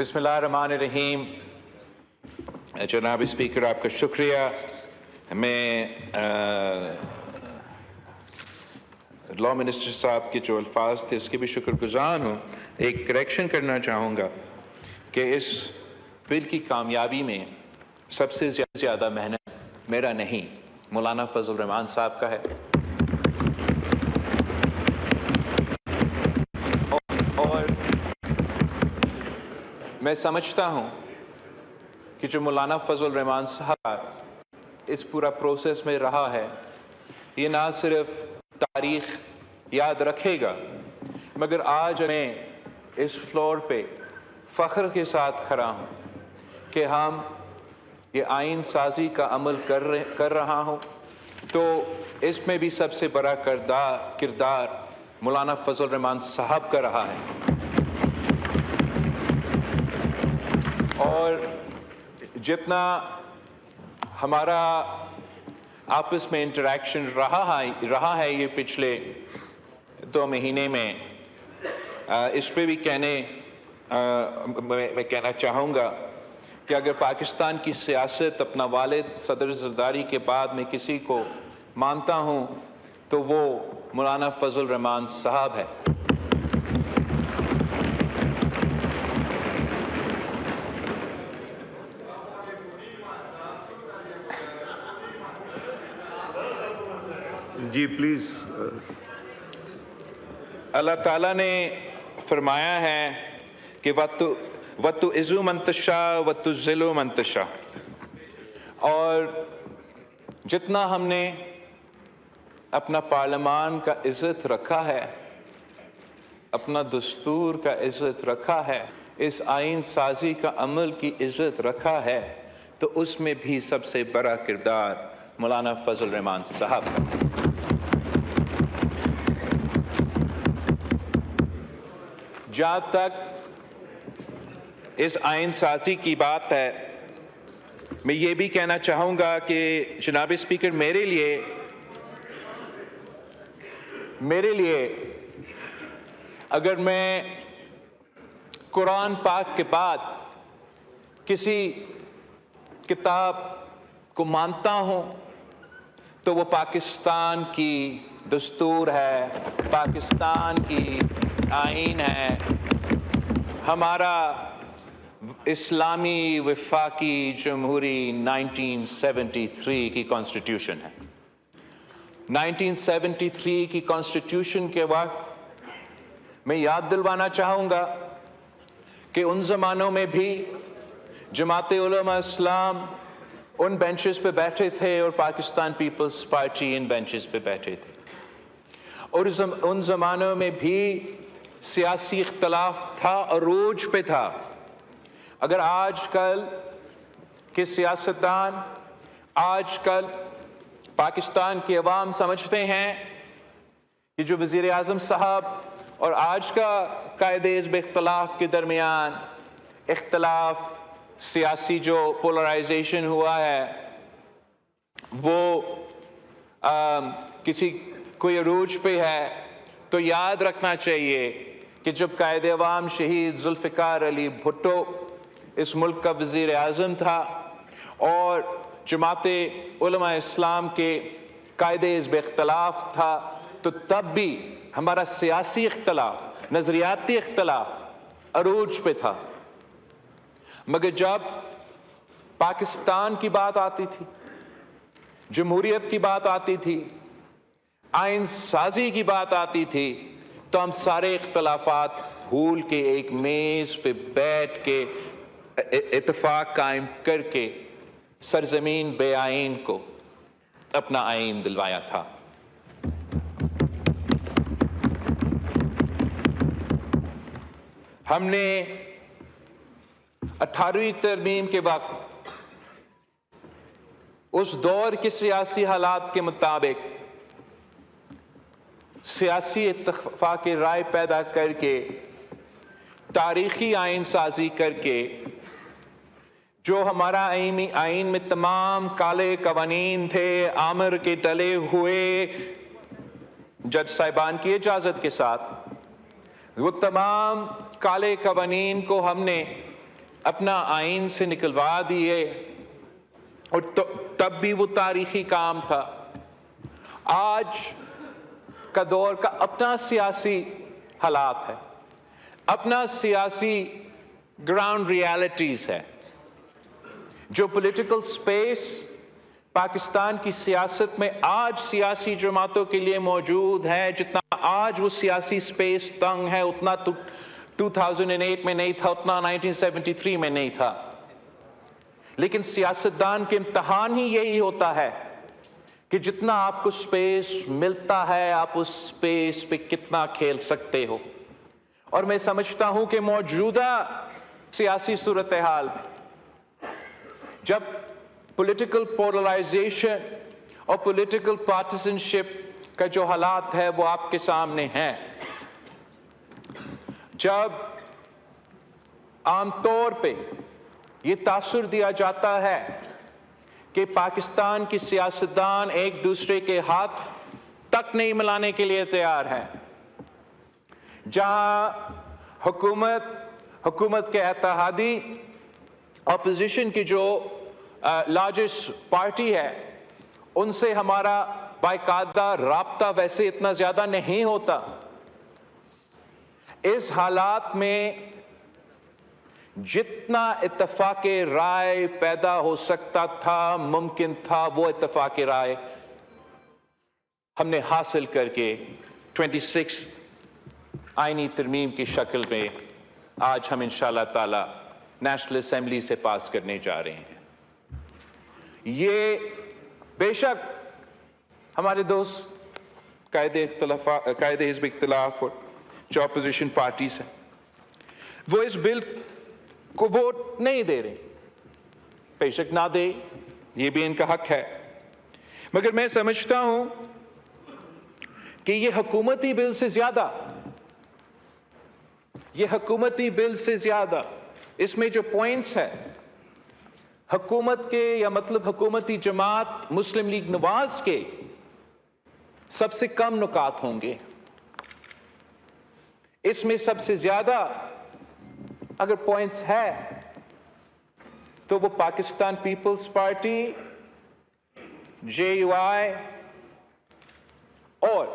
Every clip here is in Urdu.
بسم اللہ الرحمن الرحیم. جناب اسپیکر آپ کا شکریہ. میں لا منسٹر صاحب کے جو الفاظ تھے اس کے بھی شکر گزار ہوں. ایک کریکشن کرنا چاہوں گا کہ اس بل کی کامیابی میں سب سے زیادہ محنت میرا نہیں، مولانا فضل الرحمان صاحب کا ہے. اور میں سمجھتا ہوں کہ جو مولانا فضل الرحمان صاحب اس پورا پروسیس میں رہا ہے، یہ نہ صرف تاریخ یاد رکھے گا مگر آج میں اس فلور پہ فخر کے ساتھ کھڑا ہوں کہ ہم یہ آئین سازی کا عمل کر رہا ہوں، تو اس میں بھی سب سے بڑا کردار مولانا فضل الرحمان صاحب کا رہا ہے. اور جتنا ہمارا آپس میں انٹریکشن رہا ہے یہ پچھلے 2 مہینے میں، اس پہ بھی میں کہنا چاہوں گا کہ اگر پاکستان کی سیاست اپنا والد صدر زرداری کے بعد میں کسی کو مانتا ہوں تو وہ مولانا فضل الرحمان صاحب ہے. جی پلیز. اللہ تعالیٰ نے فرمایا ہے کہ وَتُعِزُّ مَن تَشَاءُ وَتُذِلُّ مَن تَشَاءُ، اور جتنا ہم نے اپنا پارلیمان کا عزت رکھا ہے، اپنا دستور کا عزت رکھا ہے، اس آئین سازی کا عمل کی عزت رکھا ہے، تو اس میں بھی سب سے بڑا کردار مولانا فضل الرحمان صاحب کا. جہاں تک اس آئین سازی کی بات ہے، میں یہ بھی کہنا چاہوں گا کہ جناب اسپیکر میرے لیے اگر میں قرآن پاک کے بعد کسی کتاب کو مانتا ہوں تو وہ پاکستان کی دستور ہے، پاکستان کی آئین ہے، ہمارا اسلامی وفاقی جمہوری 1973 کی کانسٹیٹیوشن ہے. 1973 کی کانسٹیٹیوشن کے وقت میں یاد دلوانا چاہوں گا کہ ان زمانوں میں بھی جماعت علماء اسلام ان بینچز پہ بیٹھے تھے اور پاکستان پیپلز پارٹی ان بینچز پہ بیٹھے تھے، اور ان زمانوں میں بھی سیاسی اختلاف تھا، عروج پہ تھا. اگر آج کل کے سیاستدان، آج کل پاکستان کے عوام سمجھتے ہیں کہ جو وزیر اعظم صاحب اور آج کا قائد حزب اختلاف کے درمیان اختلاف سیاسی جو پولرائزیشن ہوا ہے وہ کوئی عروج پہ ہے، تو یاد رکھنا چاہیے کہ جب قائد عوام شہید ذوالفقار علی بھٹو اس ملک کا وزیر اعظم تھا اور جماعت علماء اسلام کے قائد حزب اختلاف تھا، تو تب بھی ہمارا سیاسی اختلاف، نظریاتی اختلاف عروج پہ تھا. مگر جب پاکستان کی بات آتی تھی، جمہوریت کی بات آتی تھی، آئین سازی کی بات آتی تھی، تو ہم سارے اختلافات بھول کے ایک میز پہ بیٹھ کے اتفاق قائم کر کے سرزمین بے آئین کو اپنا آئین دلوایا تھا. ہم نے 18ویں ترمیم کے وقت اس دور کے سیاسی حالات کے مطابق سیاسی اتفاق رائے پیدا کر کے تاریخی آئین سازی کر کے جو ہمارا آئین میں تمام کالے قوانین تھے آمر کے ڈلے ہوئے جج صاحبان کی اجازت کے ساتھ، وہ تمام کالے قوانین کو ہم نے اپنا آئین سے نکلوا دیے، اور تب بھی وہ تاریخی کام تھا۔ آج کا دور کا اپنا سیاسی حالات ہے، اپنا سیاسی گراؤنڈ ریالٹیز ہے۔ جو پولیٹیکل سپیس پاکستان کی سیاست میں آج سیاسی جماعتوں کے لیے موجود ہے، جتنا آج وہ سیاسی سپیس تنگ ہے، اتنا 2008 میں نہیں تھا، اتنا 1973 میں نہیں تھا۔ لیکن سیاستدان کے امتحان ہی یہی ہوتا ہے کہ جتنا آپ کو سپیس ملتا ہے، آپ اس سپیس پہ کتنا کھیل سکتے ہو۔ اور میں سمجھتا ہوں کہ موجودہ سیاسی صورتحال میں جب پولیٹیکل پولرائزیشن اور پولیٹیکل پارٹیسنشپ کا جو حالات ہے وہ آپ کے سامنے ہیں، جب عام طور پہ یہ تاثر دیا جاتا ہے کہ پاکستان کی سیاستدان ایک دوسرے کے ہاتھ تک نہیں ملانے کے لیے تیار ہیں، جہاں حکومت کے اتحادی اپوزیشن کی جو لارجسٹ پارٹی ہے، ان سے ہمارا باقاعدہ رابطہ ویسے اتنا زیادہ نہیں ہوتا۔ اس حالات میں جتنا اتفاق رائے پیدا ہو سکتا تھا، ممکن تھا، وہ اتفاق رائے ہم نے حاصل کر کے 26 آئینی ترمیم کی شکل میں آج ہم انشاءاللہ تعالی نیشنل اسمبلی سے پاس کرنے جا رہے ہیں۔ یہ بے شک ہمارے دوست قائد حزب اختلاف اور جو اپوزیشن پارٹیز ہیں وہ اس بل کو ووٹ نہیں دے رہے، بے شک نہ دے، یہ بھی ان کا حق ہے، مگر میں سمجھتا ہوں کہ یہ حکومتی بل سے زیادہ اس میں جو پوائنٹس ہے حکومت کے یا مطلب حکومتی جماعت مسلم لیگ نواز کے سب سے کم نکات ہوں گے۔ اس میں سب سے زیادہ اگر پوائنٹس ہے تو وہ پاکستان پیپلز پارٹی، JUI اور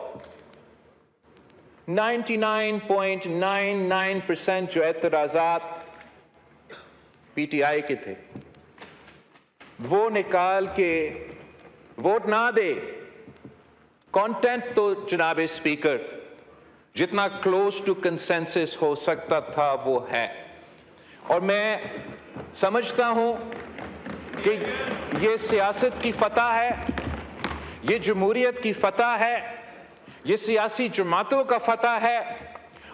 99.99% جو اعتراضات PTI کے تھے وہ نکال کے ووٹ نہ دے۔ کانٹینٹ تو جناب اسپیکر جتنا کلوز ٹو کنسنسس ہو سکتا تھا وہ ہے، اور میں سمجھتا ہوں کہ یہ سیاست کی فتح ہے، یہ جمہوریت کی فتح ہے، یہ سیاسی جماعتوں کا فتح ہے،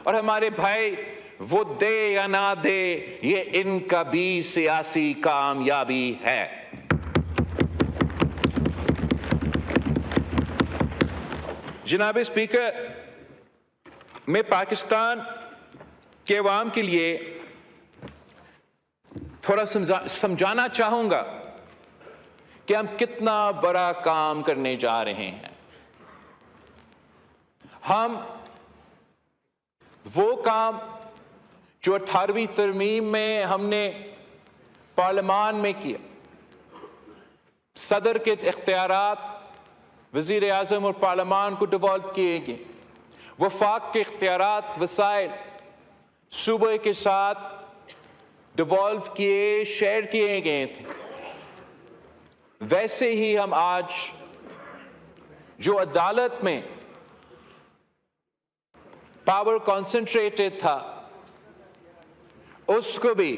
اور ہمارے بھائی وہ دے یا نہ دے یہ ان کا بھی سیاسی کامیابی ہے۔ جناب اسپیکر، میں پاکستان کے عوام کے لیے تھوڑا سمجھانا چاہوں گا کہ ہم کتنا بڑا کام کرنے جا رہے ہیں۔ ہم وہ کام جو 18ویں ترمیم میں ہم نے پارلیمان میں کیا، صدر کے اختیارات وزیر اعظم اور پارلیمان کو ڈیوالو کیے گئے، وفاق کے اختیارات وسائل صوبے کے ساتھ ڈیوالو کیے، شیئر کیے گئے تھے، ویسے ہی ہم آج جو عدالت میں پاور کانسنٹریٹڈ تھا اس کو بھی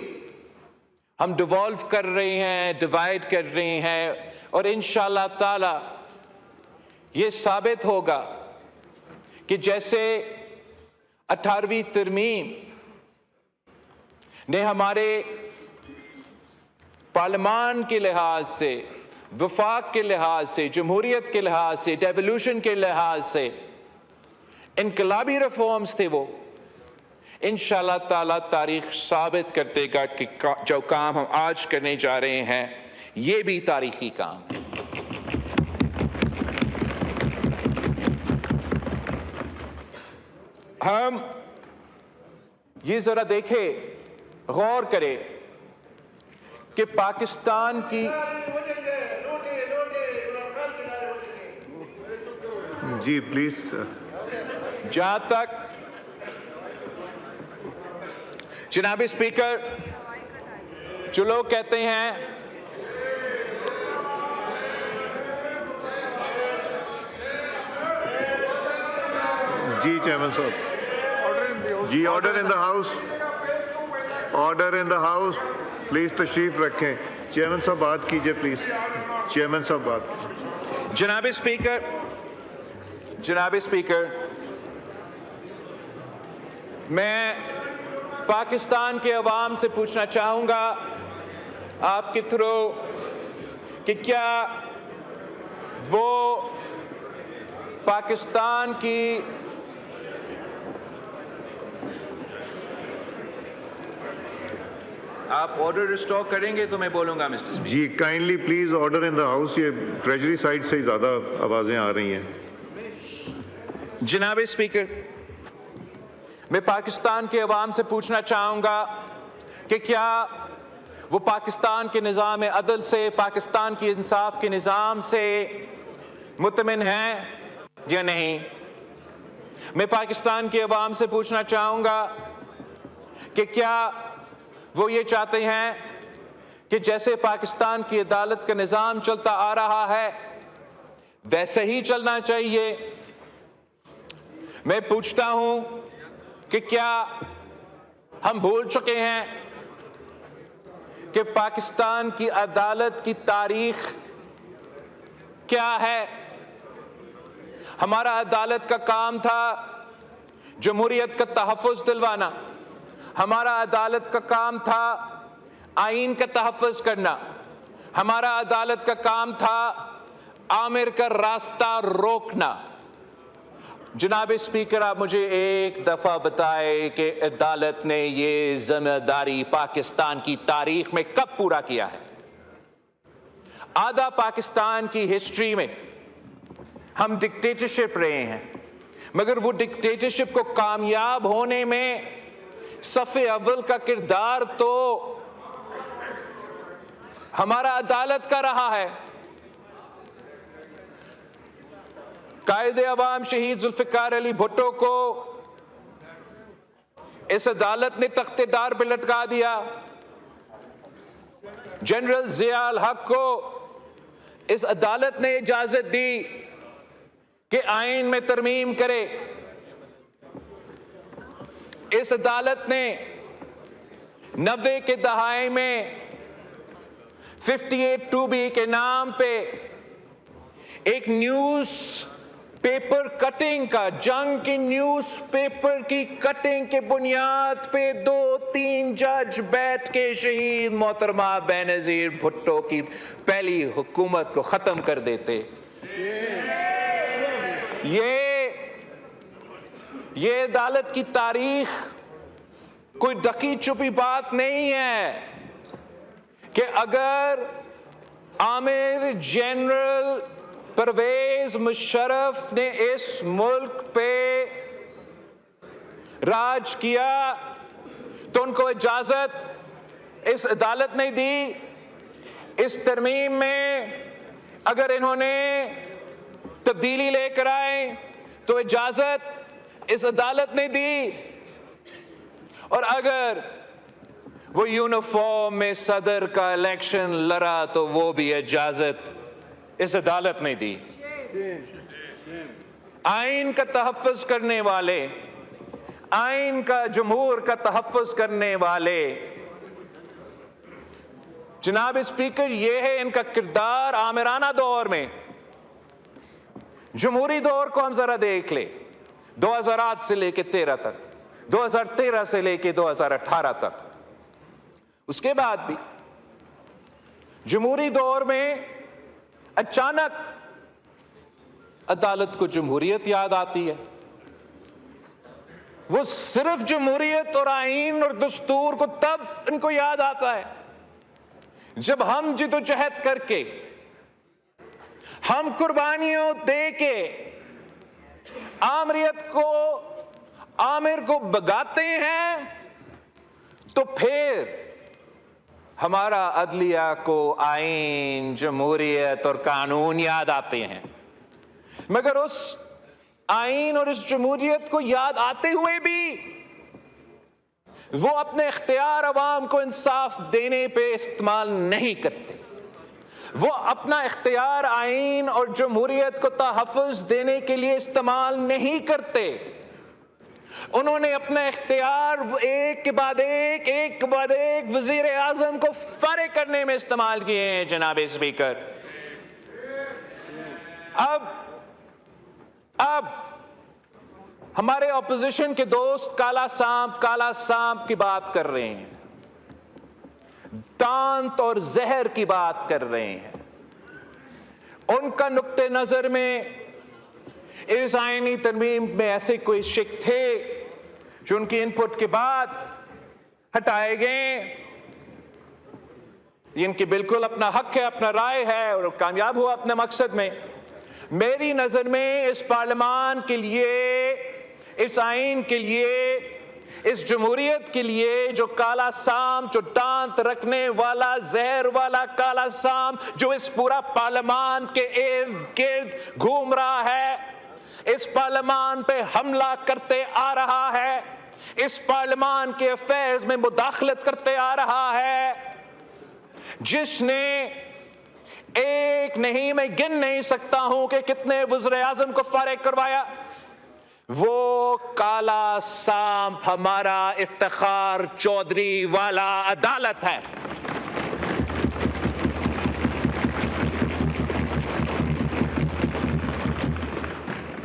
ہم ڈیوالو کر رہے ہیں، ڈیوائڈ کر رہے ہیں، اور انشاءاللہ تعالی یہ ثابت ہوگا کہ جیسے 18ویں ترمیم نے ہمارے پارلیمان کے لحاظ سے، وفاق کے لحاظ سے، جمہوریت کے لحاظ سے، ڈیولیوشن کے لحاظ سے انقلابی ریفارمز تھے، وہ انشاءاللہ تعالی تاریخ ثابت کر دے گا کہ جو کام ہم آج کرنے جا رہے ہیں یہ بھی تاریخی کام ہے۔ ہم یہ ذرا دیکھیں، غور کریں کہ پاکستان کی جی پلیز جہاں تک جناب اسپیکر جو لوگ کہتے ہیں جی چیئرمین صاحب جی order in the house order in the house please تشریف رکھیں چیئرمین صاحب بات کیجئے پلیز چیئرمین صاحب بات جناب اسپیکر میں پاکستان کے عوام سے پوچھنا چاہوں گا آپ کے تھرو کہ کیا وہ پاکستان کی آپ آرڈر ریسٹور کریں گے تو میں بولوں گا مسٹر اسپیکر. جی kindly please order in the house. یہ ٹریجری سائڈ سے ہی زیادہ آوازیں آ رہی ہیں. جناب اسپیکر میں پاکستان کے عوام سے پوچھنا چاہوں گا کہ کیا وہ پاکستان کے نظام عدل سے پاکستان کی انصاف کے نظام سے مطمئن ہیں یا نہیں. میں پاکستان کے عوام سے پوچھنا چاہوں گا کہ کیا وہ یہ چاہتے ہیں کہ جیسے پاکستان کی عدالت کا نظام چلتا آ رہا ہے ویسے ہی چلنا چاہیے. میں پوچھتا ہوں کہ کیا ہم بھول چکے ہیں کہ پاکستان کی عدالت کی تاریخ کیا ہے. ہمارا عدالت کا کام تھا جمہوریت کا تحفظ دلوانا. ہمارا عدالت کا کام تھا آئین کا تحفظ کرنا. ہمارا عدالت کا کام تھا آمر کا راستہ روکنا. جناب اسپیکر آپ مجھے ایک دفعہ بتائے کہ عدالت نے یہ ذمہ داری پاکستان کی تاریخ میں کب پورا کیا ہے. آدھا پاکستان کی ہسٹری میں ہم ڈکٹیٹرشپ رہے ہیں مگر وہ ڈکٹیٹرشپ کو کامیاب ہونے میں صف اول کا کردار تو ہمارا عدالت کا رہا ہے. قائد عوام شہید ذوالفقار علی بھٹو کو اس عدالت نے تخت دار پہ لٹکا دیا. جنرل ضیاء الحق کو اس عدالت نے اجازت دی کہ آئین میں ترمیم کرے. اس عدالت نے 90 کے دہائی میں 58 2B کے نام پہ ایک نیوز پیپر کٹنگ کا جنگ کی نیوز پیپر کی کٹنگ کے بنیاد پہ 2-3 جج بیٹھ کے شہید محترمہ بینظیر بھٹو کی پہلی حکومت کو ختم کر دیتے. یہ عدالت کی تاریخ کوئی ڈکی چھپی بات نہیں ہے کہ اگر آمر جنرل پرویز مشرف نے اس ملک پہ راج کیا تو ان کو اجازت اس عدالت نے دی. اس ترمیم میں اگر انہوں نے تبدیلی لے کر آئے تو اجازت اس عدالت نے دی. اور اگر وہ یونیفارم میں صدر کا الیکشن لڑا تو وہ بھی اجازت اس عدالت نے دی. آئین کا تحفظ کرنے والے آئین کا جمہور کا تحفظ کرنے والے جناب اسپیکر یہ ہے ان کا کردار آمرانہ دور میں. جمہوری دور کو ہم ذرا دیکھ لیں 2008 سے لے کے 13 تک 2013 سے لے کے 2018 تک. اس کے بعد بھی جمہوری دور میں اچانک عدالت کو جمہوریت یاد آتی ہے. وہ صرف جمہوریت اور آئین اور دستور کو تب ان کو یاد آتا ہے جب ہم جدوجہد کر کے ہم قربانیوں دے کے آمر کو بگاتے ہیں تو پھر ہمارا عدلیہ کو آئین، جمہوریت اور قانون یاد آتے ہیں، مگر اس آئین اور اس جمہوریت کو یاد آتے ہوئے بھی وہ اپنے اختیار عوام کو انصاف دینے پہ استعمال نہیں کرتے، وہ اپنا اختیار آئین اور جمہوریت کو تحفظ دینے کے لیے استعمال نہیں کرتے۔ انہوں نے اپنا اختیار ایک کے بعد ایک وزیر اعظم کو فارغ کرنے میں استعمال کیے ہیں جناب اسپیکر۔ اب ہمارے اپوزیشن کے دوست کالا سانپ کی بات کر رہے ہیں، دانت اور زہر کی بات کر رہے ہیں۔ ان کا نقطہ نظر میں اس آئینی ترمیم میں ایسے کوئی شک تھے جو ان کی ان پٹ کے بعد ہٹائے گئے، ان کی بالکل اپنا حق ہے، اپنا رائے ہے اور کامیاب ہوا اپنے مقصد میں۔ میری نظر میں اس پارلیمان کے لیے، اس آئین کے لیے، اس جمہوریت کے لیے جو کالا سانپ، جو دانت رکھنے والا زہر والا کالا سانپ جو اس پورا پارلیمان کے ارد گرد گھوم رہا ہے، اس پارلیمان پہ حملہ کرتے آ رہا ہے، اس پارلیمان کے افیئرز میں مداخلت کرتے آ رہا ہے، جس نے ایک نہیں، میں گن نہیں سکتا ہوں کہ کتنے وزیر اعظم کو فارغ کروایا، وہ کالا سانپ ہمارا افتخار چودھری والا عدالت ہے۔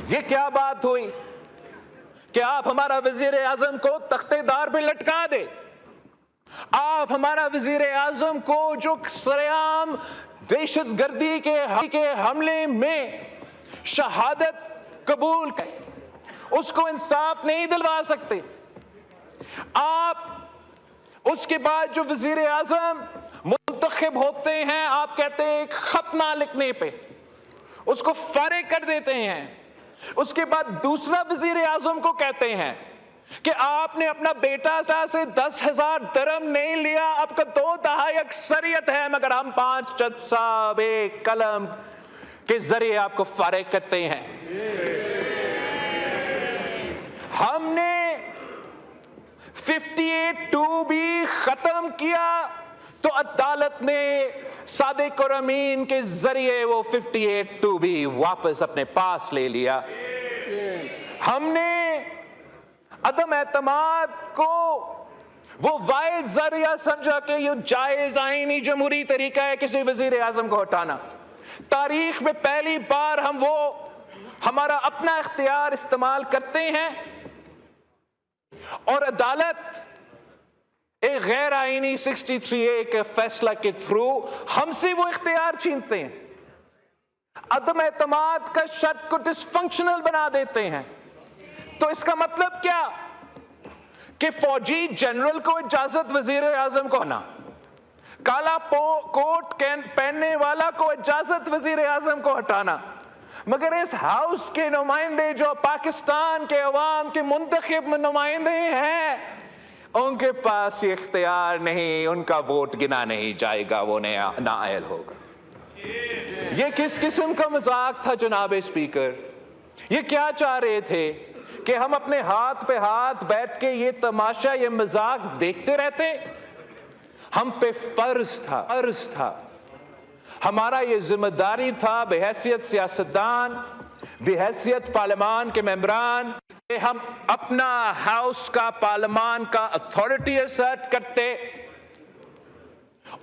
یہ کیا بات ہوئی کہ آپ ہمارا وزیر اعظم کو تختے دار پہ لٹکا دے؟ آپ ہمارا وزیر اعظم کو جو سرعام دہشت گردی کے حملے میں شہادت قبول کرے، اس کو انصاف نہیں دلوا سکتے۔ آپ اس کے بعد جو وزیر اعظم منتخب ہوتے ہیں، آپ کہتے ہیں ایک خط نہ لکھنے پہ اس کو فارغ کر دیتے ہیں، اس کے بعد دوسرا وزیر اعظم کو کہتے ہیں کہ آپ نے اپنا بیٹا سے 10,000 درہم نہیں لیا، آپ کا 2 دہائی اکثریت ہے، مگر ہم 5 جج صاحب ایک قلم کے ذریعے آپ کو فارغ کرتے ہیں۔ ہم نے 58(2) بھی ختم کیا تو عدالت نے صادق اور امین کے ذریعے وہ 58(2) بھی واپس اپنے پاس لے لیا۔ ہم نے عدم اعتماد کو وہ واحد ذریعہ سمجھا کہ یہ جائز آئینی جمہوری طریقہ ہے کسی وزیر اعظم کو ہٹانا۔ تاریخ میں پہلی بار ہم ہمارا اپنا اختیار استعمال کرتے ہیں اور عدالت ایک غیر آئینی 63A کے فیصلہ کے تھرو ہم سے وہ اختیار چھینتے ہیں، عدم اعتماد کا شرط کو ڈس فنکشنل بنا دیتے ہیں۔ تو اس کا مطلب کیا کہ فوجی جنرل کو اجازت وزیر اعظم کو ہونا، کالا کوٹ پہننے والا کو اجازت وزیر اعظم کو ہٹانا، مگر اس ہاؤس کے نمائندے جو پاکستان کے عوام کے منتخب نمائندے ہیں، ان کے پاس یہ اختیار نہیں، ان کا ووٹ گنا نہیں جائے گا، وہ نااہل ہوگا۔ یہ کس قسم کا مذاق تھا جناب اسپیکر؟ یہ کیا چاہ رہے تھے کہ ہم اپنے ہاتھ پہ ہاتھ بیٹھ کے یہ تماشا، یہ مذاق دیکھتے رہتے؟ ہم پہ فرض تھا، ہمارا یہ ذمہ داری تھا بحیثیت سیاستدان، بحیثیت پارلیمان کے ممبران، کہ ہم اپنا ہاؤس کا، پارلیمان کا اتھارٹی اسرٹ کرتے،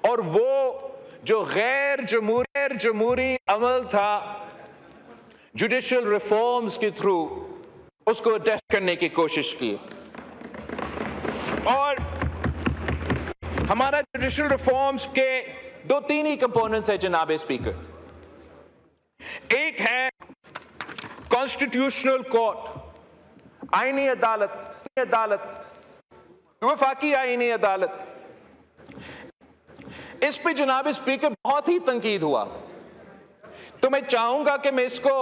اور وہ جو غیر جمہوری عمل تھا جوڈیشل ریفارمز کے تھرو اس کو اڈیسٹ کرنے کی کوشش کی۔ اور ہمارا جوڈیشل ریفارمز کے 2-3 ہی کمپوننٹس ہیں جناب اسپیکر۔ ایک ہے کانسٹیٹیوشنل کورٹ، آئینی عدالت، وفاقی آئینی عدالت۔ اس پہ جناب اسپیکر بہت ہی تنقید ہوا، تو میں چاہوں گا کہ میں اس کو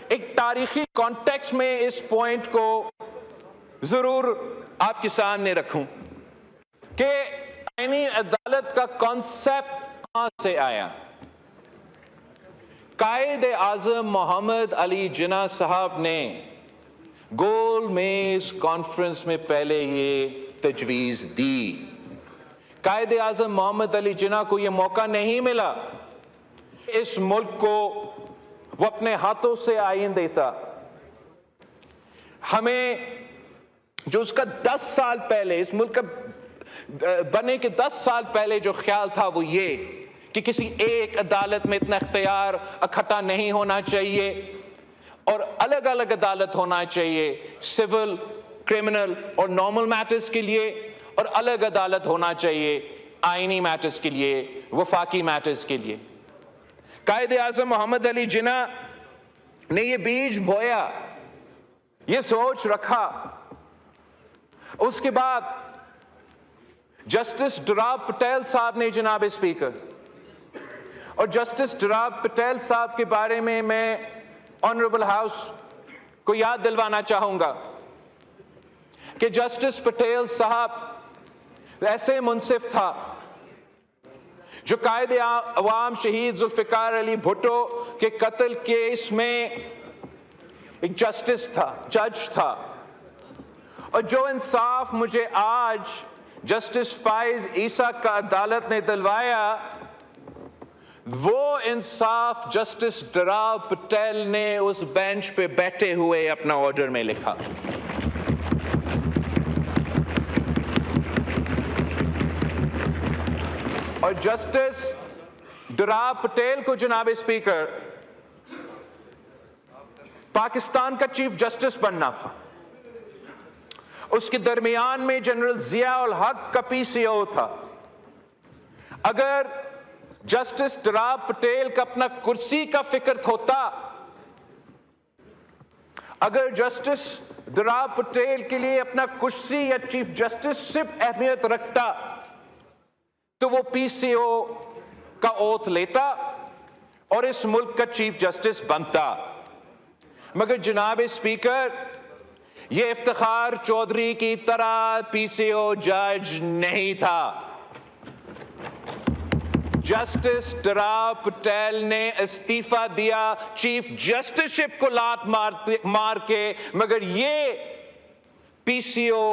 ایک تاریخی کانٹیکس میں اس پوائنٹ کو ضرور آپ کے سامنے رکھوں کہ آئینی عدالت کا کانسیپٹ کہاں سے آیا؟ قائد اعظم محمد علی جناح صاحب نے گول میز کانفرنس میں پہلے یہ تجویز دی۔ قائد اعظم محمد علی جناح کو یہ موقع نہیں ملا اس ملک کو وہ اپنے ہاتھوں سے آئین دیتا۔ ہمیں جو اس کا 10 سال پہلے، اس ملک کا بنے کے 10 سال پہلے جو خیال تھا وہ یہ کہ کسی ایک عدالت میں اتنا اختیار اکٹھا نہیں ہونا چاہیے اور الگ الگ عدالت ہونا چاہیے، سول، کرمنل اور نارمل میٹرز کے لیے، اور الگ عدالت ہونا چاہیے آئینی میٹرز کے لیے، وفاقی میٹرز کے لیے۔ قائد اعظم محمد علی جناح نے یہ بیج بویا، یہ سوچ رکھا۔ اس کے بعد جسٹس ڈوراب پٹیل صاحب نے، جناب اسپیکر، اور جسٹس ڈوراب پٹیل صاحب کے بارے میں آنریبل ہاؤس کو یاد دلوانا چاہوں گا کہ جسٹس پٹیل صاحب ایسے منصف تھا جو قائد عوام شہید ذوالفقار علی بھٹو کے قتل کیس میں ایک جسٹس تھا، جج تھا، اور جو انصاف مجھے آج جسٹس فائز عیسیٰ کا عدالت نے دلوایا، وہ انصاف جسٹس ڈوراب پٹیل نے اس بینچ پہ بیٹھے ہوئے اپنا آرڈر میں لکھا۔ اور جسٹس ڈوراب پٹیل کو، جناب اسپیکر، پاکستان کا چیف جسٹس بننا تھا۔ اس کے درمیان میں جنرل ضیاء الحق کا PCO تھا۔ اگر جسٹس ڈوراب پٹیل کا اپنا کرسی کا فکر ہوتا، اگر جسٹس ڈوراب پٹیل کے لیے اپنا کرسی یا چیف جسٹس صرف اہمیت رکھتا تو وہ PCO کا اوتھ لیتا اور اس ملک کا چیف جسٹس بنتا۔ مگر جناب اسپیکر، یہ افتخار چودھری کی طرح PCO جج نہیں تھا۔ جسٹس ڈوراب پٹیل نے استعفیٰ دیا چیف جسٹس شپ کو لات مار کے، مگر یہ PCO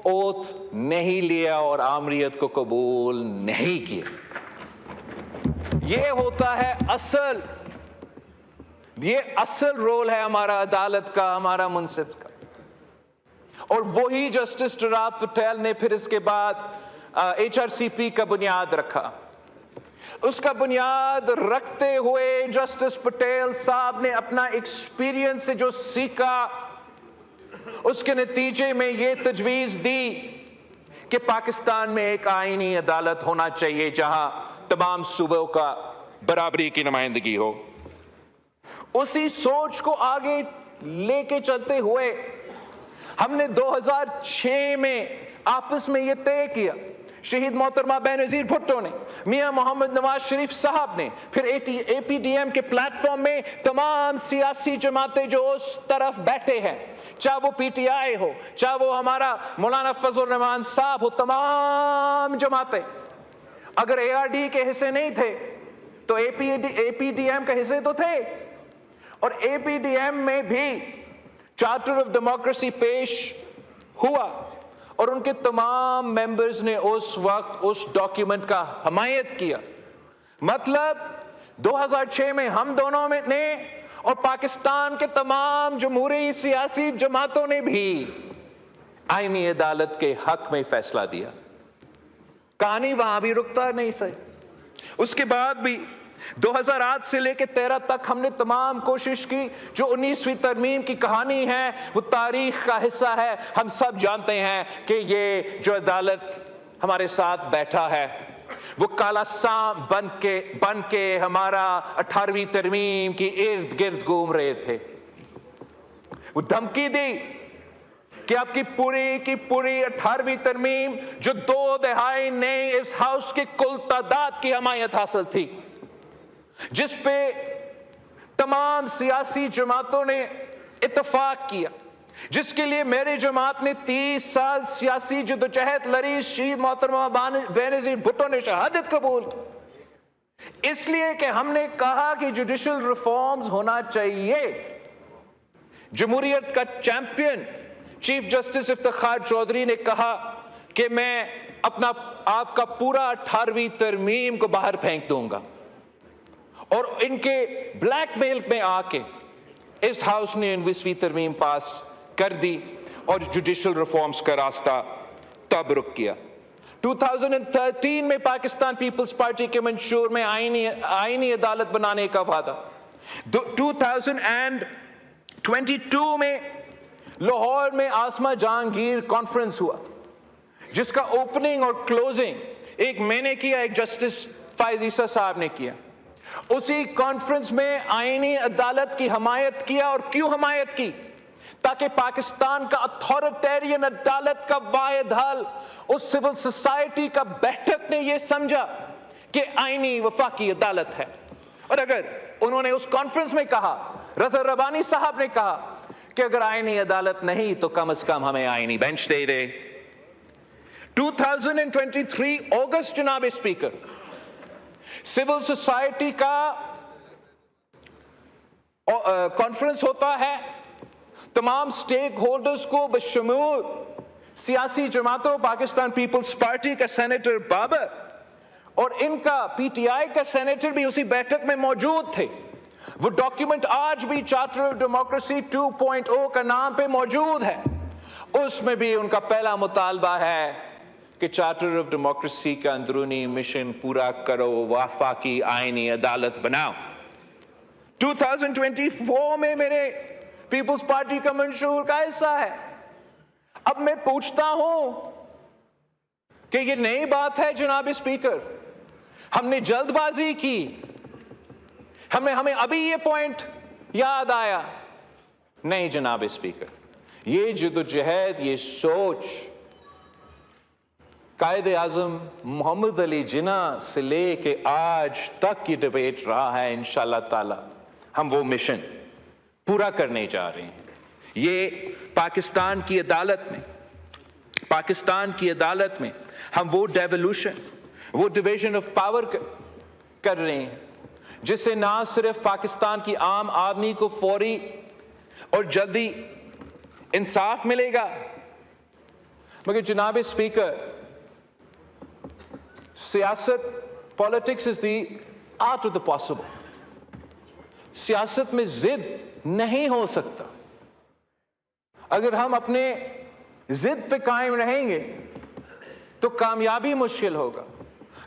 اوتھ نہیں لیا اور آمریت کو قبول نہیں کیا۔ یہ ہوتا ہے یہ اصل رول ہے ہمارا عدالت کا، ہمارا منصف کا۔ اور وہی جسٹس ڈوراب پٹیل نے پھر اس کے بعد HRCP کا بنیاد رکھا۔ اس کا بنیاد رکھتے ہوئے جسٹس پٹیل صاحب نے اپنا ایکسپیرینس سے جو سیکھا، اس کے نتیجے میں یہ تجویز دی کہ پاکستان میں ایک آئینی عدالت ہونا چاہیے جہاں تمام صوبوں کا برابری کی نمائندگی ہو۔ اسی سوچ کو آگے لے کے چلتے ہوئے ہم نے 2006 میں آپس میں یہ طے کیا، شہید محترمہ بینظیر بھٹو نے، میاں محمد نواز شریف صاحب نے، پھر APDM کے پلیٹ فارم میں تمام سیاسی جماعتیں جو اس طرف بیٹھے ہیں، چاہے وہ PTI ہو، چاہے وہ ہمارا مولانا فضل الرحمان صاحب ہو، تمام جماعتیں، اگر ARD کے حصے نہیں تھے تو APDM کے حصے تو تھے، اور APDM میں بھی چارٹر آف ڈیموکریسی پیش ہوا اور ان کے تمام ممبرز نے اس وقت اس ڈاکیومنٹ کا حمایت کیا۔ مطلب 2006 میں ہم دونوں نے اور پاکستان کے تمام جمہوری سیاسی جماعتوں نے بھی آئینی عدالت کے حق میں فیصلہ دیا۔ کہانی وہاں بھی رکتا نہیں صحیح۔ اس کے بعد بھی 2008 سے لے کے 13 تک ہم نے تمام کوشش کی۔ جو 19ویں ترمیم کی کہانی ہے وہ تاریخ کا حصہ ہے۔ ہم سب جانتے ہیں کہ یہ جو عدالت ہمارے ساتھ بیٹھا ہے وہ کالا سانپ بن کے ہمارا 18ویں ترمیم کی ارد گرد گھوم رہے تھے۔ وہ دھمکی دی کہ آپ کی پوری 18ویں ترمیم جو 2 دہائی نے اس ہاؤس کی کل تعداد کی حمایت حاصل تھی، جس پہ تمام سیاسی جماعتوں نے اتفاق کیا، جس کے لیے میری جماعت نے 30 سال سیاسی جدوجہد لڑی، شہید محترمہ بینظیر بھٹو نے شہادت قبول کی، اس لیے کہ ہم نے کہا کہ جوڈیشل ریفارمز ہونا چاہیے۔ جمہوریت کا champion chief justice Iftikhar Chaudhry نے کہا کہ میں آپ کا پورا 18ویں ترمیم کو باہر پھینک دوں گا، اور ان کے بلیک میل میں آ کے اس ہاؤس نے 19ویں ترمیم پاس کر دی اور جوڈیشل ریفارمز کا راستہ تب رک گیا۔ 2013 میں پاکستان پیپلز پارٹی کے منشور میں آئینی عدالت بنانے کا وعدہ، 2022 میں لاہور میں آسما جہانگیر کانفرنس ہوا جس کا اوپننگ اور کلوزنگ ایک میں نے کیا، ایک جسٹس فائز عیسیٰ صاحب نے کیا۔ اسی کانفرنس میں آئینی عدالت کی حمایت کیا، اور کیوں حمایت کی؟ تاکہ پاکستان کا اتھارٹیرین عدالت کا واحد حل اس سول سوسائٹی کا بیٹھک نے یہ سمجھا کہ آئینی وفاقی عدالت ہے۔ اور اگر انہوں نے اس کانفرنس میں کہا، رضا ربانی صاحب نے کہا کہ اگر آئینی عدالت نہیں تو کم از کم ہمیں آئینی بینچ دے دے۔ 2023 اگست جناب اسپیکر، سول سوسائٹی کا کانفرنس ہوتا ہے، تمام سٹیک ہولڈرز کو بشمول سیاسی جماعتوں، پاکستان پیپلز پارٹی کا سینیٹر بابر اور ان کا پی ٹی آئی کا سینیٹر بھی اسی بیٹھک میں موجود تھے۔ وہ ڈاکیومنٹ آج بھی چارٹر آف ڈیموکریسی 2.0 کا نام پہ موجود ہے۔ اس میں بھی ان کا پہلا مطالبہ ہے کہ چارٹر آف ڈیموکریسی کا اندرونی مشن پورا کرو، وفاقی آئینی عدالت بناؤ۔ 2024 میں میرے پیپلز پارٹی کا منشور کا حصہ ہے۔ اب میں پوچھتا ہوں کہ یہ نئی بات ہے جناب اسپیکر؟ ہم نے جلد بازی کی، ہمیں ابھی یہ پوائنٹ یاد آیا؟ نہیں جناب اسپیکر، یہ جدوجہد، یہ سوچ قائد اعظم محمد علی جناح سے لے کے آج تک یہ ڈیبیٹ رہا ہے۔ انشاءاللہ تعالی ہم وہ مشن پورا کرنے جا رہے ہیں۔ یہ پاکستان کی عدالت میں ہم وہ ڈیولوشن، وہ ڈویژن آف پاور کر رہے ہیں جس سے نہ صرف پاکستان کی عام آدمی کو فوری اور جلدی انصاف ملے گا، مگر جناب اسپیکر، سیاست، politics is the art of the possible. سیاست میں ضد نہیں ہو سکتا۔ اگر ہم اپنے ضد پہ قائم رہیں گے تو کامیابی مشکل ہوگا۔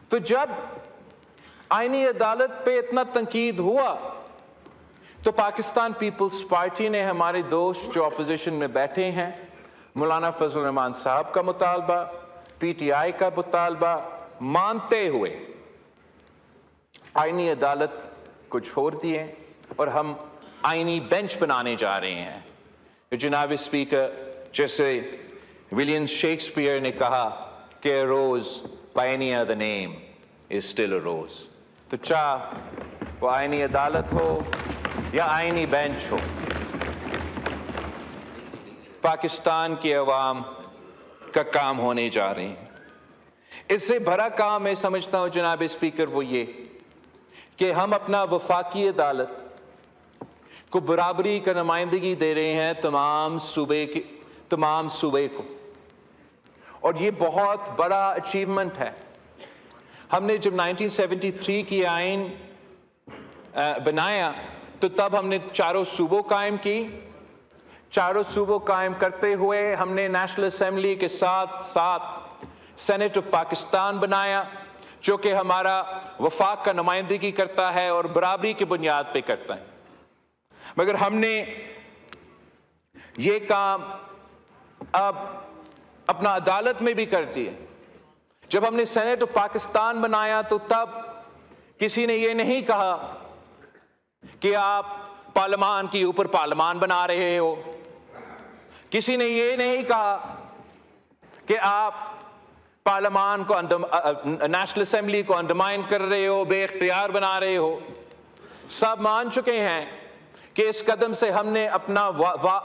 تو جب آئینی عدالت پہ اتنا تنقید ہوا تو پاکستان پیپلز پارٹی نے، ہمارے دوست جو اپوزیشن میں بیٹھے ہیں، مولانا فضل الرحمان صاحب کا مطالبہ، پی ٹی آئی کا مطالبہ مانتے ہوئے آئینی عدالت کو چھوڑ دیے، اور ہم آئینی بینچ بنانے جا رہے ہیں۔ جناب اسپیکر، جیسے ولیم شیکسپیئر نے کہا کہ a rose by any other name is still a rose، تو چاہے وہ آئینی عدالت ہو یا آئینی بینچ ہو، پاکستان کی عوام کا کام ہونے جا رہے ہیں۔ اس سے بڑا کام میں سمجھتا ہوں جناب اسپیکر وہ یہ کہ ہم اپنا وفاقی عدالت کو برابری کا نمائندگی دے رہے ہیں تمام صوبے کو، اور یہ بہت بڑا اچیومنٹ ہے۔ ہم نے جب 1973 کی آئین بنایا تو تب ہم نے چاروں صوبوں قائم کی۔ چاروں صوبوں قائم کرتے ہوئے ہم نے نیشنل اسمبلی کے ساتھ ساتھ سینٹ آف پاکستان بنایا، جو کہ ہمارا وفاق کا نمائندگی کرتا ہے اور برابری کی بنیاد پہ کرتا ہے۔ مگر ہم نے یہ کام اب اپنا عدالت میں بھی کر دیا۔ جب ہم نے سینٹ آف پاکستان بنایا تو تب کسی نے یہ نہیں کہا کہ آپ پارلیمان کے اوپر پارلیمان بنا رہے ہو، کسی نے یہ نہیں کہا کہ آپ پارلیمان کو نیشنل اسمبلی کو انڈرمائن کر رہے ہو، بے اختیار بنا رہے ہو۔ سب مان چکے ہیں کہ اس قدم سے ہم نے اپنا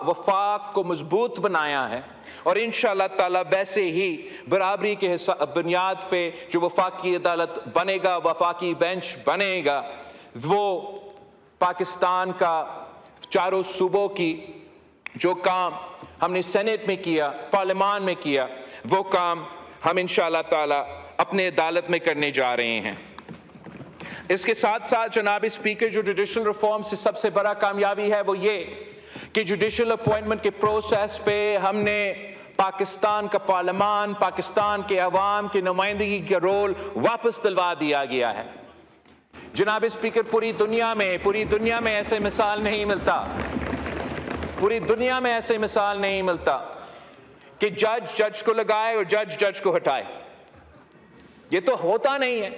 وفاق کو مضبوط بنایا ہے، اور انشاءاللہ تعالیٰ ویسے ہی برابری کے بنیاد پہ جو وفاقی عدالت بنے گا، وفاقی بینچ بنے گا، وہ پاکستان کا چاروں صوبوں کی جو کام ہم نے سینٹ میں کیا، پارلیمان میں کیا، وہ کام ہم انشاءاللہ تعالیٰ اپنے عدالت میں کرنے جا رہے ہیں۔ اس کے ساتھ ساتھ جناب اسپیکر، جو جوڈیشل ریفارم سے سب سے بڑا کامیابی ہے وہ یہ کہ جوڈیشل اپوائنٹمنٹ کے پروسیس پہ ہم نے پاکستان کا پارلیمان، پاکستان کے عوام کی نمائندگی کا رول واپس دلوا دیا گیا ہے۔ جناب اسپیکر، پوری دنیا میں ایسے مثال نہیں ملتا، پوری دنیا میں ایسے مثال نہیں ملتا کہ جج کو لگائے اور جج کو ہٹائے۔ یہ تو ہوتا نہیں ہے،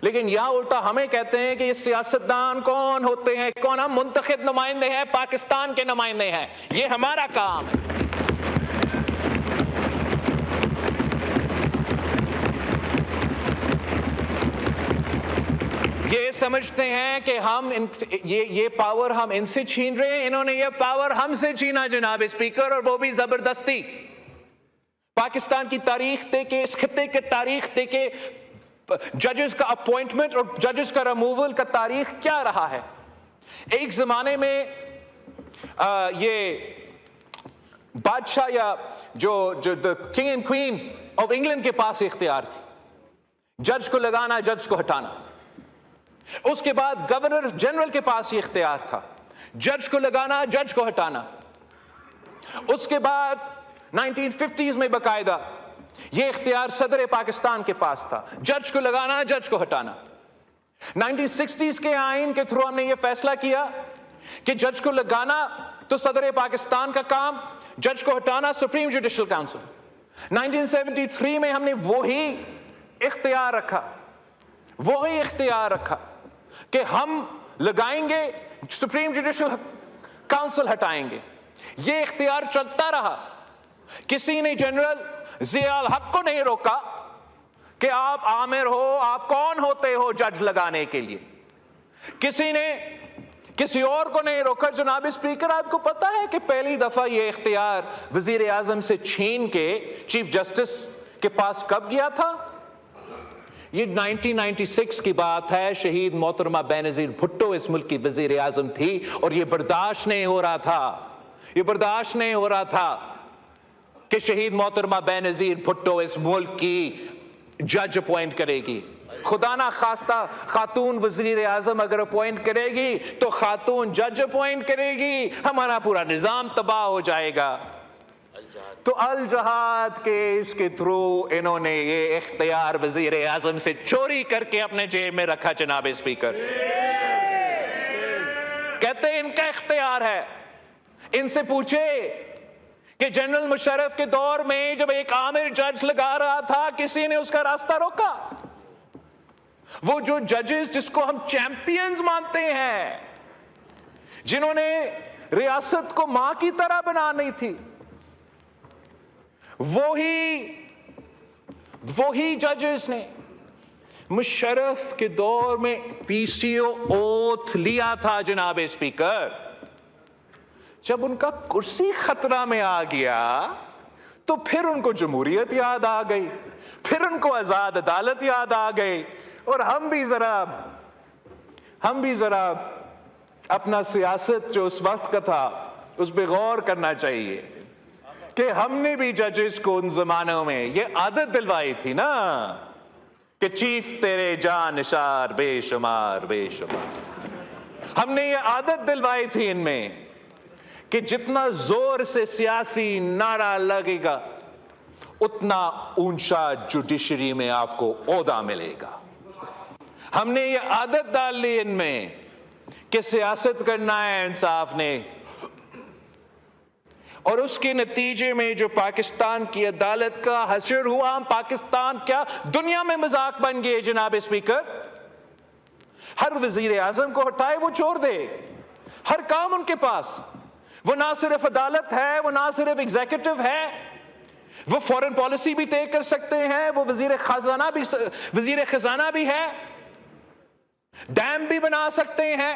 لیکن یہاں الٹا ہمیں کہتے ہیں کہ یہ سیاستدان کون ہوتے ہیں، کون؟ ہم منتخب نمائندے ہیں، پاکستان کے نمائندے ہیں، یہ ہمارا کام ہے۔ یہ سمجھتے ہیں کہ ہم یہ پاور ہم ان سے چھین رہے ہیں، انہوں نے یہ پاور ہم سے چھینا جناب اسپیکر، اور وہ بھی زبردستی۔ پاکستان کی تاریخ دیکھیں، اس خطے کی تاریخ دیکھیں، ججز کا اپوائنٹمنٹ اور ججز کا ریموول کا تاریخ کیا رہا ہے۔ ایک زمانے میں یہ بادشاہ یا جو king and queen of England کے پاس اختیار تھی، جج کو لگانا، جج کو ہٹانا۔ اس کے بعد گورنر جنرل کے پاس یہ اختیار تھا، جج کو لگانا، جج کو ہٹانا۔ اس کے بعد 1950s میں باقاعدہ یہ اختیار صدر پاکستان کے پاس تھا، جج کو لگانا، جج کو ہٹانا۔ 1960s کے آئین کے تھرو ہم نے یہ فیصلہ کیا کہ جج کو لگانا تو صدر پاکستان کا کام، جج کو ہٹانا سپریم جوڈیشل کاؤنسل۔ 1973 میں ہم نے وہی اختیار رکھا کہ ہم لگائیں گے، سپریم جوڈیشل کاؤنسل ہٹائیں گے۔ یہ اختیار چلتا رہا، کسی نے جنرل ضیاء الحق کو نہیں روکا کہ آپ عامر ہو، آپ کون ہوتے ہو جج لگانے کے لیے، کسی نے کسی اور کو نہیں روکا۔ جناب اسپیکر، آپ کو پتا ہے کہ پہلی دفعہ یہ اختیار وزیر اعظم سے چھین کے چیف جسٹس کے پاس کب گیا تھا؟ یہ 1996 کی بات ہے، شہید محترمہ بینظیر بھٹو اس ملک کی وزیر اعظم تھی، اور یہ برداشت نہیں ہو رہا تھا کہ شہید محترمہ بینظیر بھٹو اس ملک کی جج اپوائنٹ کرے گی۔ خدا نہ خواستہ خاتون وزیر اعظم اگر اپوائنٹ کرے گی تو خاتون جج اپوائنٹ کرے گی، ہمارا پورا نظام تباہ ہو جائے گا۔ تو الجہاد کیس کے تھرو انہوں نے یہ اختیار وزیر اعظم سے چوری کر کے اپنے جیب میں رکھا جناب اسپیکر۔ کہتے ہیں ان کا اختیار ہے۔ ان سے پوچھے کہ جنرل مشرف کے دور میں جب ایک عامر جج لگا رہا تھا، کسی نے اس کا راستہ روکا؟ وہ جو ججز جس کو ہم چیمپئنز مانتے ہیں، جنہوں نے ریاست کو ماں کی طرح بنانی تھی، وہی ججز نے مشرف کے دور میں پی سی او اوتھ لیا تھا جناب اسپیکر۔ جب ان کا کرسی خطرہ میں آ گیا تو پھر ان کو جمہوریت یاد آ گئی، پھر ان کو آزاد عدالت یاد آ گئی، اور ہم بھی ذرا اپنا سیاست جو اس وقت کا تھا اس پہ غور کرنا چاہیے کہ ہم نے بھی ججز کو ان زمانوں میں یہ عادت دلوائی تھی نا کہ چیف تیرے جان نثار بے شمار بے شمار۔ ہم نے یہ عادت دلوائی تھی ان میں کہ جتنا زور سے سیاسی نعرہ لگے گا اتنا اونچا جوڈیشری میں آپ کو عہدہ ملے گا۔ ہم نے یہ عادت ڈال لی ان میں کہ سیاست کرنا ہے انصاف نے، اور اس کے نتیجے میں جو پاکستان کی عدالت کا حشر ہوا، ہم پاکستان کیا دنیا میں مذاق بن گئے جناب اسپیکر۔ ہر وزیر اعظم کو ہٹائے وہ چور دے، ہر کام ان کے پاس، وہ نہ صرف عدالت ہے، وہ نہ صرف ایگزیکٹو ہے، وہ فورن پالیسی بھی طے کر سکتے ہیں، وہ وزیر خزانہ بھی ہے، ڈیم بھی بنا سکتے ہیں،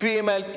PMLQ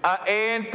ANP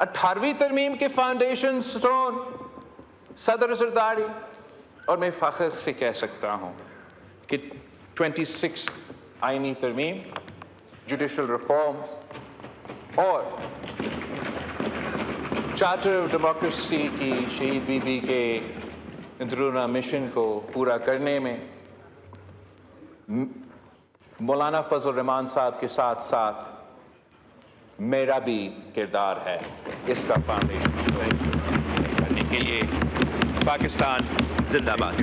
18ویں ترمیم کے فاؤنڈیشن سٹون صدر زرداری، اور میں فخر سے کہہ سکتا ہوں کہ 26 آئینی ترمیم، جوڈیشل ریفارم اور چارٹر آف ڈیموکریسی کی شہید بی بی کے اندرونہ مشن کو پورا کرنے میں مولانا فضل الرحمان صاحب کے ساتھ ساتھ میرا بھی کردار ہے اس کا فاؤنڈیشن کرنے کے لیے۔ پاکستان زندہ باد۔